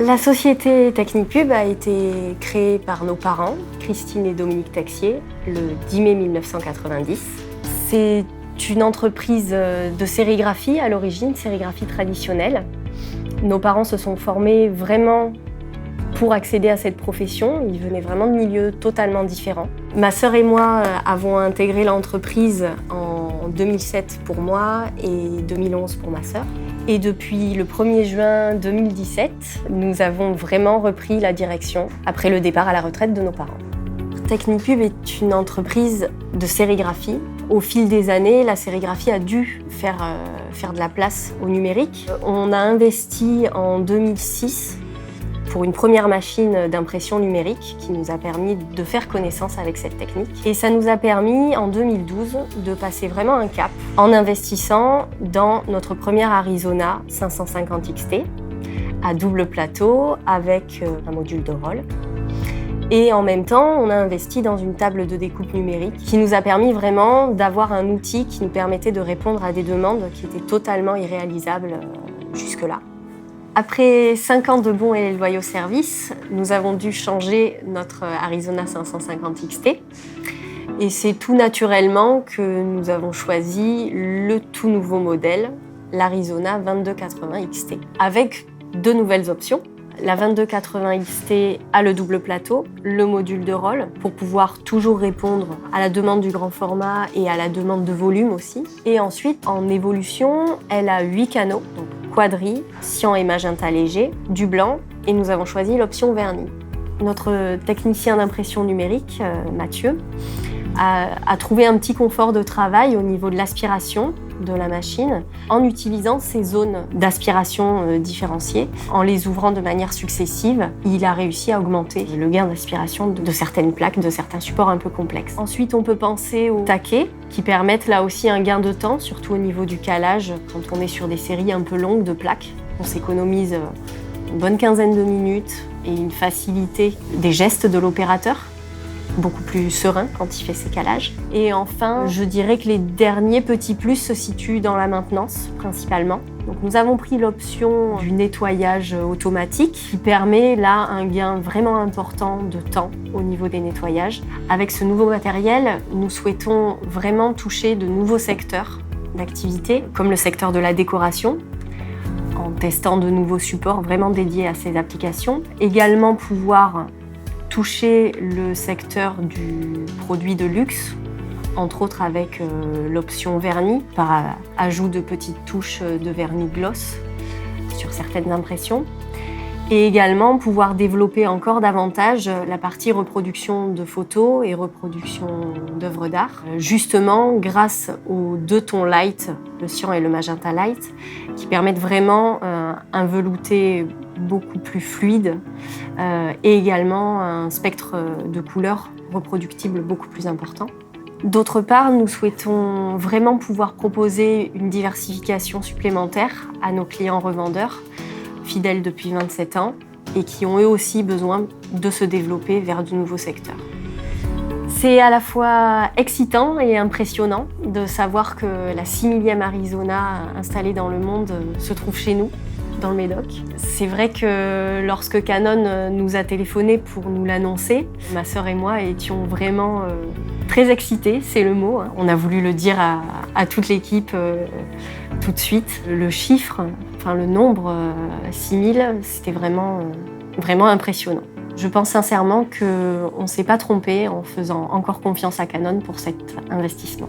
La société Technipub a été créée par nos parents, Christine et Dominique Texier, le 10 mai 1990. C'est une entreprise de sérigraphie à l'origine, sérigraphie traditionnelle. Nos parents se sont formés vraiment pour accéder à cette profession. Ils venaient vraiment de milieux totalement différents. Ma sœur et moi avons intégré l'entreprise en 2007 pour moi et 2011 pour ma sœur. Et depuis le 1er juin 2017, nous avons vraiment repris la direction après le départ à la retraite de nos parents. Technipub est une entreprise de sérigraphie. Au fil des années, la sérigraphie a dû faire de la place au numérique. On a investi en 2006 pour une première machine d'impression numérique qui nous a permis de faire connaissance avec cette technique. Et ça nous a permis, en 2012, de passer vraiment un cap en investissant dans notre première Arizona 550 XT à double plateau avec un module de roll. Et en même temps, on a investi dans une table de découpe numérique qui nous a permis vraiment d'avoir un outil qui nous permettait de répondre à des demandes qui étaient totalement irréalisables jusque-là. Après 5 ans de bons et loyaux services, nous avons dû changer notre Arizona 550 XT. Et c'est tout naturellement que nous avons choisi le tout nouveau modèle, l'Arizona 2280 XT, avec 2 nouvelles options. La 2280 XT a le double plateau, le module de roll, pour pouvoir toujours répondre à la demande du grand format et à la demande de volume aussi. Et ensuite, en évolution, elle a 8 canaux, donc quadri, cyan et magenta léger, du blanc, et nous avons choisi l'option vernis. Notre technicien d'impression numérique, Mathieu, a trouvé un petit confort de travail au niveau de l'aspiration de la machine en utilisant ces zones d'aspiration différenciées. En les ouvrant de manière successive, il a réussi à augmenter le gain d'aspiration de certaines plaques, de certains supports un peu complexes. Ensuite, on peut penser aux taquets qui permettent là aussi un gain de temps, surtout au niveau du calage, quand on est sur des séries un peu longues de plaques. On s'économise une bonne quinzaine de minutes et une facilité des gestes de l'opérateur, beaucoup plus serein quand il fait ses calages. Et enfin, je dirais que les derniers petits plus se situent dans la maintenance, principalement. Donc nous avons pris l'option du nettoyage automatique qui permet là un gain vraiment important de temps au niveau des nettoyages. Avec ce nouveau matériel, nous souhaitons vraiment toucher de nouveaux secteurs d'activité, comme le secteur de la décoration, en testant de nouveaux supports vraiment dédiés à ces applications. Également pouvoir toucher le secteur du produit de luxe, entre autres avec l'option vernis, par ajout de petites touches de vernis gloss sur certaines impressions. Et également pouvoir développer encore davantage la partie reproduction de photos et reproduction d'œuvres d'art, justement grâce aux 2 tons light, le cyan et le magenta light, qui permettent vraiment un velouté beaucoup plus fluide et également un spectre de couleurs reproductibles beaucoup plus important. D'autre part, nous souhaitons vraiment pouvoir proposer une diversification supplémentaire à nos clients revendeurs, fidèles depuis 27 ans et qui ont eux aussi besoin de se développer vers de nouveaux secteurs. C'est à la fois excitant et impressionnant de savoir que la 6000e Arizona installée dans le monde se trouve chez nous, dans le Médoc. C'est vrai que lorsque Canon nous a téléphoné pour nous l'annoncer, ma sœur et moi étions vraiment très excités, c'est le mot. On a voulu le dire à toute l'équipe tout de suite. Le chiffre, enfin le nombre 6000, c'était vraiment impressionnant. Je pense sincèrement qu'on ne s'est pas trompé en faisant encore confiance à Canon pour cet investissement.